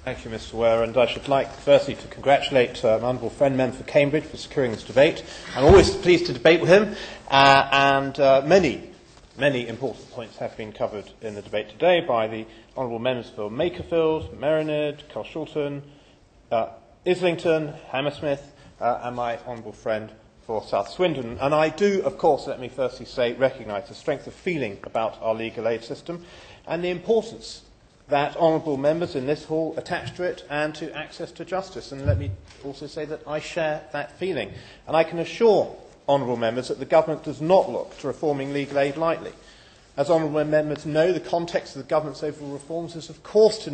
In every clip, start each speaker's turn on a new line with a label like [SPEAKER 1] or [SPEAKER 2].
[SPEAKER 1] Thank you, Mr. Ware, and I should like firstly to congratulate my honourable friend, member for Cambridge, for securing this debate. I'm always pleased to debate with him, and many important points have been covered in the debate today by the honourable members for Makerfield, Merenid, Carshalton, Islington, Hammersmith, and my honourable friend for South Swindon. And I do, of course, let me firstly say, recognise the strength of feeling about our legal aid system and the importance that honourable members in this hall attach to it and to access to justice. And let me also say that I share that feeling. And I can assure honourable members that the government does not look to reforming legal aid lightly. As honourable members know, the context of the government's overall reforms is, of course,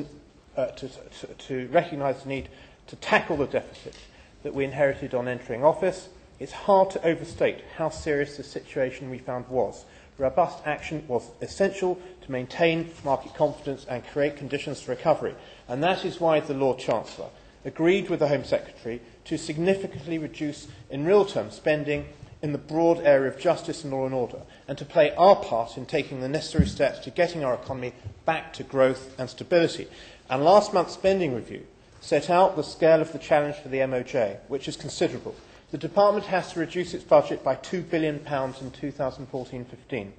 [SPEAKER 1] to recognise the need to tackle the deficit that we inherited on entering office. It's hard to overstate how serious the situation we found was. Robust action was essential to maintain market confidence and create conditions for recovery. And that is why the Lord Chancellor agreed with the Home Secretary to significantly reduce, in real terms, spending in the broad area of justice and law and order, and to play our part in taking the necessary steps to getting our economy back to growth and stability. And last month's spending review set out the scale of the challenge for the MOJ, which is considerable. The Department has to reduce its budget by £2 billion in 2014-15.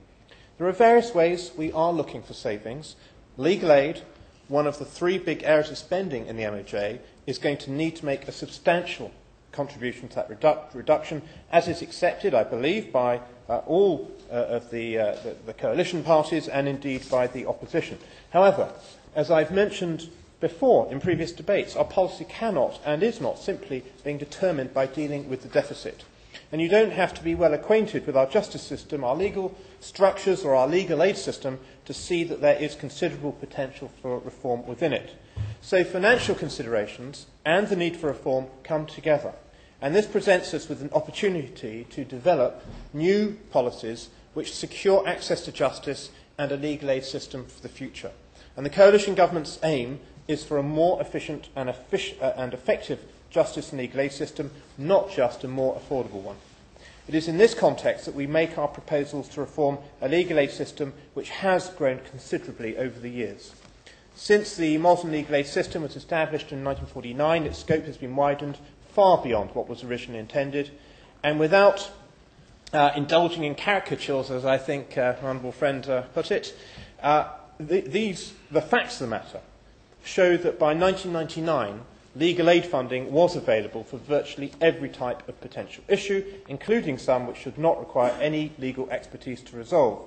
[SPEAKER 1] There are various ways we are looking for savings. Legal aid, one of the three big areas of spending in the MOJ, is going to need to make a substantial contribution to that reduction, as is accepted, I believe, by all of the coalition parties and indeed by the opposition. However, as I've mentioned before in previous debates, our policy cannot and is not simply being determined by dealing with the deficit. And you don't have to be well acquainted with our justice system, our legal structures or our legal aid system to see that there is considerable potential for reform within it. So financial considerations and the need for reform come together. And this presents us with an opportunity to develop new policies which secure access to justice and a legal aid system for the future. And the coalition government's aim is for a more efficient and effective justice and legal aid system, not just a more affordable one. It is in this context that we make our proposals to reform a legal aid system which has grown considerably over the years. Since the modern legal aid system was established in 1949, its scope has been widened far beyond what was originally intended, and without indulging in caricatures, as I think my honourable friend put it, the facts of the matter show that by 1999, legal aid funding was available for virtually every type of potential issue, including some which should not require any legal expertise to resolve.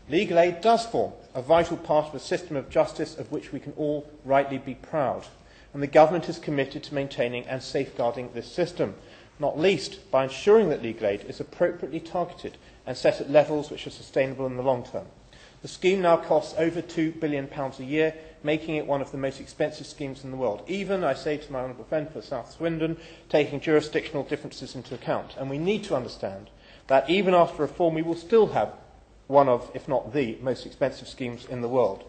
[SPEAKER 1] Legal aid does form a vital part of a system of justice of which we can all rightly be proud, and the government is committed to maintaining and safeguarding this system, not least by ensuring that legal aid is appropriately targeted and set at levels which are sustainable in the long term. The scheme now costs over £2 billion a year, making it one of the most expensive schemes in the world, even, I say to my honourable friend for South Swindon, taking jurisdictional differences into account. And we need to understand that even after reform, we will still have one of, if not the, most expensive schemes in the world.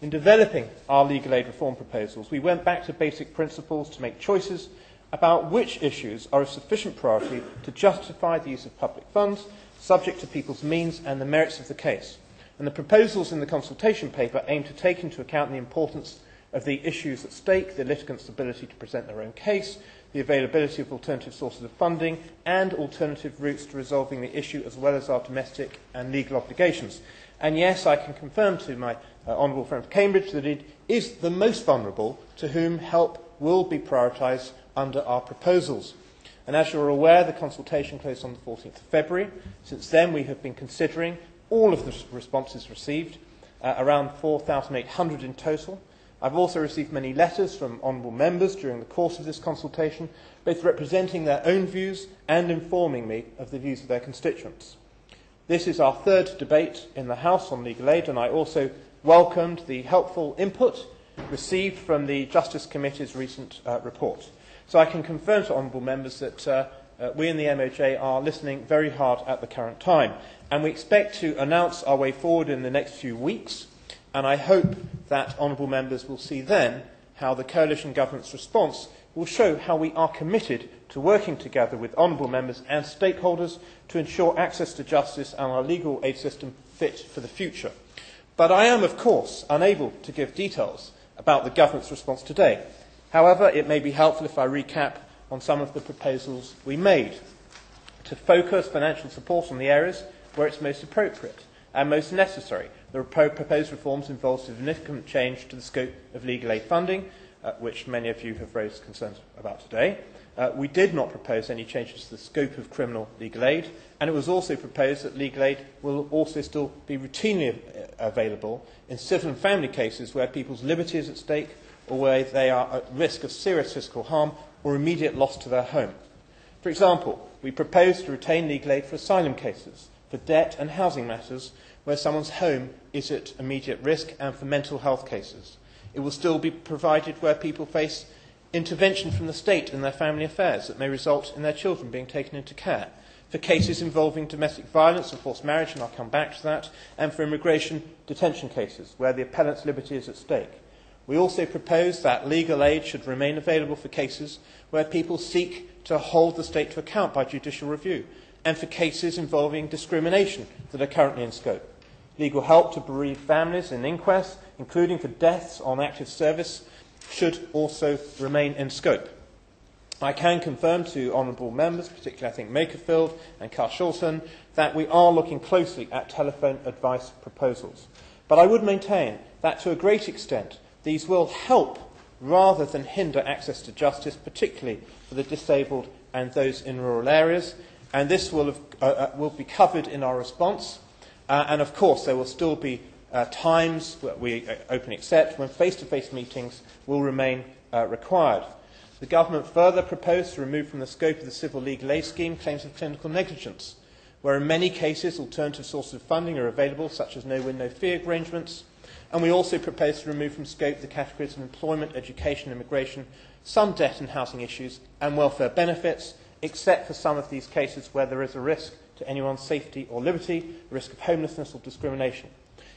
[SPEAKER 1] In developing our legal aid reform proposals, we went back to basic principles to make choices about which issues are of sufficient priority to justify the use of public funds, subject to people's means and the merits of the case. And the proposals in the consultation paper aim to take into account the importance of the issues at stake, the litigants' ability to present their own case, the availability of alternative sources of funding, and alternative routes to resolving the issue, as well as our domestic and legal obligations. And yes, I can confirm to my honourable friend from Cambridge that it is the most vulnerable to whom help will be prioritised under our proposals. And as you are aware, the consultation closed on the 14th of February. Since then, we have been considering all of the responses received, around 4,800 in total. I've also received many letters from honourable members during the course of this consultation, both representing their own views and informing me of the views of their constituents. This is our third debate in the House on legal aid, and I also welcomed the helpful input received from the Justice Committee's recent report. So I can confirm to honourable members that we in the MOJ are listening very hard at the current time, and we expect to announce our way forward in the next few weeks, and I hope that honourable members will see then how the coalition government's response will show how we are committed to working together with honourable members and stakeholders to ensure access to justice and our legal aid system fit for the future. But I am, of course, unable to give details about the government's response today. However, it may be helpful if I recap on some of the proposals we made to focus financial support on the areas where it's most appropriate and most necessary. The proposed reforms involve significant change to the scope of legal aid funding, which many of you have raised concerns about today. We did not propose any changes to the scope of criminal legal aid, and it was also proposed that legal aid will also still be routinely available in civil and family cases where people's liberty is at stake or where they are at risk of serious physical harm or immediate loss to their home. For example, we propose to retain legal aid for asylum cases, for debt and housing matters where someone's home is at immediate risk, and for mental health cases. It will still be provided where people face intervention from the state in their family affairs that may result in their children being taken into care, for cases involving domestic violence and forced marriage, and I'll come back to that, and for immigration detention cases where the appellant's liberty is at stake. We also propose that legal aid should remain available for cases where people seek to hold the state to account by judicial review, and for cases involving discrimination that are currently in scope. Legal help to bereaved families in inquests, including for deaths on active service, should also remain in scope. I can confirm to honourable members, particularly I think Makerfield and Carshalton, that we are looking closely at telephone advice proposals. But I would maintain that to a great extent these will help rather than hinder access to justice, particularly for the disabled and those in rural areas, and this will be covered in our response. And of course there will still be times, we openly accept, when face-to-face meetings will remain required. The government further proposed to remove from the scope of the civil legal aid scheme claims of clinical negligence, where in many cases alternative sources of funding are available, such as no-win, no-fee arrangements. And we also propose to remove from scope the categories of employment, education, immigration, some debt and housing issues, and welfare benefits, except for some of these cases where there is a risk to anyone's safety or liberty, a risk of homelessness or discrimination.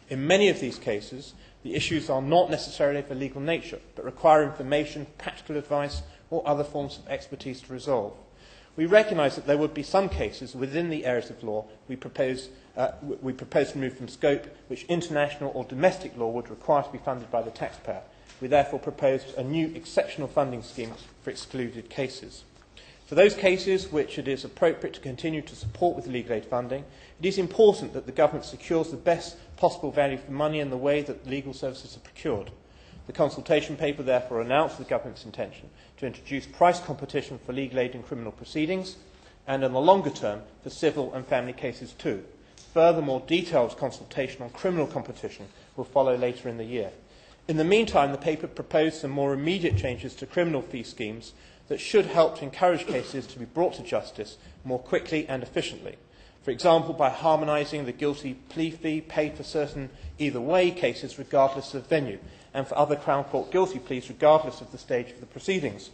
[SPEAKER 1] In many of these cases, the issues are not necessarily of a legal nature, but require information, practical advice, or other forms of expertise to resolve. We recognise that there would be some cases within the areas of law we propose to remove from scope which international or domestic law would require to be funded by the taxpayer. We therefore proposed a new exceptional funding scheme for excluded cases. For those cases which it is appropriate to continue to support with legal aid funding, it is important that the government secures the best possible value for money in the way that legal services are procured. The consultation paper therefore announced the government's intention to introduce price competition for legal aid in criminal proceedings, and in the longer term for civil and family cases too. Furthermore, detailed consultation on criminal competition will follow later in the year. In the meantime, the paper proposed some more immediate changes to criminal fee schemes that should help to encourage cases to be brought to justice more quickly and efficiently. For example, by harmonising the guilty plea fee paid for certain either-way cases regardless of venue, and for other Crown Court guilty pleas regardless of the stage of the proceedings.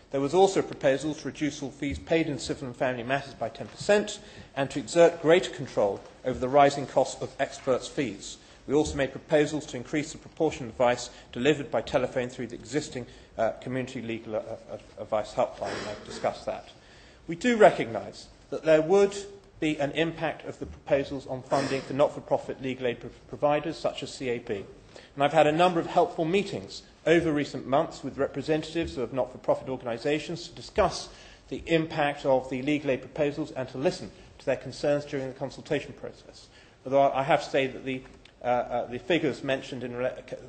[SPEAKER 1] There was also a proposal to reduce all fees paid in civil and family matters by 10% and to exert greater control over the rising costs of experts' fees. We also made proposals to increase the proportion of advice delivered by telephone through the existing community legal advice helpline, and I've discussed that. We do recognise that there would be an impact of the proposals on funding for not-for-profit legal aid providers such as CAB. And I've had a number of helpful meetings over recent months with representatives of not-for-profit organisations to discuss the impact of the legal aid proposals and to listen to their concerns during the consultation process. Although I have to say that the figures mentioned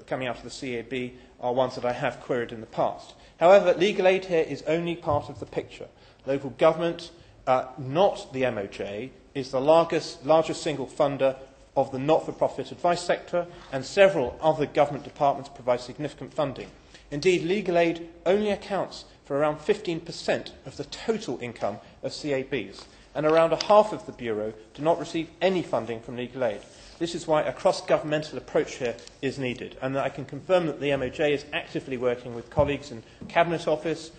[SPEAKER 1] coming out of the CAB are ones that I have queried in the past. However, legal aid here is only part of the picture. Local government, not the MOJ, is the largest single funder of the not-for-profit advice sector, and several other government departments provide significant funding. Indeed, legal aid only accounts for around 15% of the total income of CABs, and around a half of the Bureau do not receive any funding from legal aid. This is why a cross-governmental approach here is needed, and I can confirm that the MOJ is actively working with colleagues in Cabinet Office,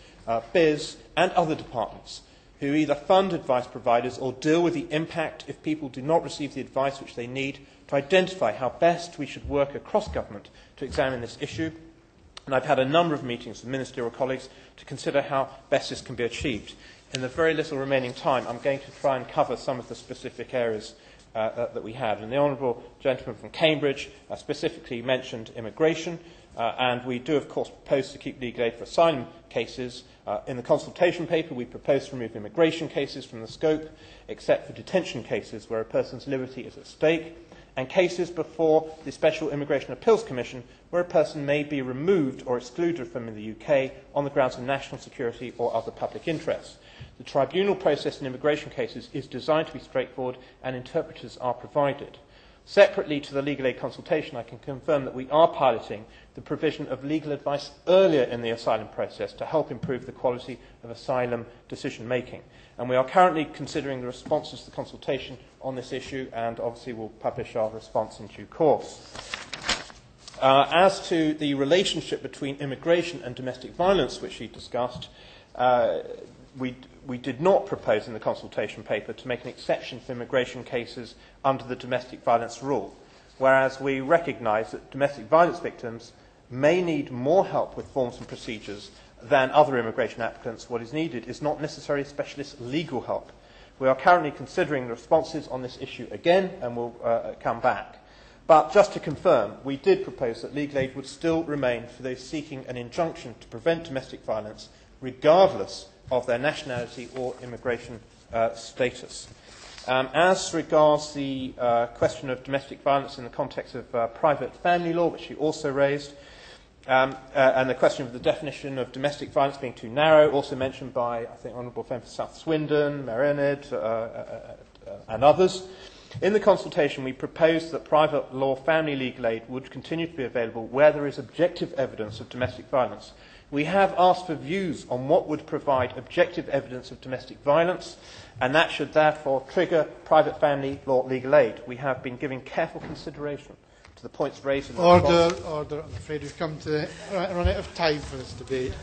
[SPEAKER 1] BIS and other departments who either fund advice providers or deal with the impact if people do not receive the advice which they need, to identify how best we should work across government to examine this issue. And I've had a number of meetings with ministerial colleagues to consider how best this can be achieved. In the very little remaining time, I'm going to try and cover some of the specific areas that we had. And the honourable gentleman from Cambridge specifically mentioned immigration, and we do, of course, propose to keep legal aid for asylum cases. In the consultation paper, we propose to remove immigration cases from the scope, except for detention cases where a person's liberty is at stake, and cases before the Special Immigration Appeals Commission where a person may be removed or excluded from the UK on the grounds of national security or other public interest. The tribunal process in immigration cases is designed to be straightforward, and interpreters are provided. Separately to the legal aid consultation, I can confirm that we are piloting the provision of legal advice earlier in the asylum process to help improve the quality of asylum decision-making. And we are currently considering the responses to the consultation on this issue, and obviously will publish our response in due course. As to the relationship between immigration and domestic violence, which he discussed, we did not propose in the consultation paper to make an exception for immigration cases under the domestic violence rule, whereas we recognise that domestic violence victims may need more help with forms and procedures than other immigration applicants. What is needed is not necessarily specialist legal help. We are currently considering the responses on this issue again, and will come back. But just to confirm, we did propose that legal aid would still remain for those seeking an injunction to prevent domestic violence, regardless of their nationality or immigration status. As regards the question of domestic violence in the context of private family law, which he also raised, and the question of the definition of domestic violence being too narrow, also mentioned by, I think, Honourable Friend for South Swindon, Marinid, and others. In the consultation, we proposed that private law family legal aid would continue to be available where there is objective evidence of domestic violence. We have asked for views on what would provide objective evidence of domestic violence, and that should therefore trigger private family law legal aid. We have been giving careful consideration to the points raised in the
[SPEAKER 2] Order. I'm afraid we've come to run out of time for this debate.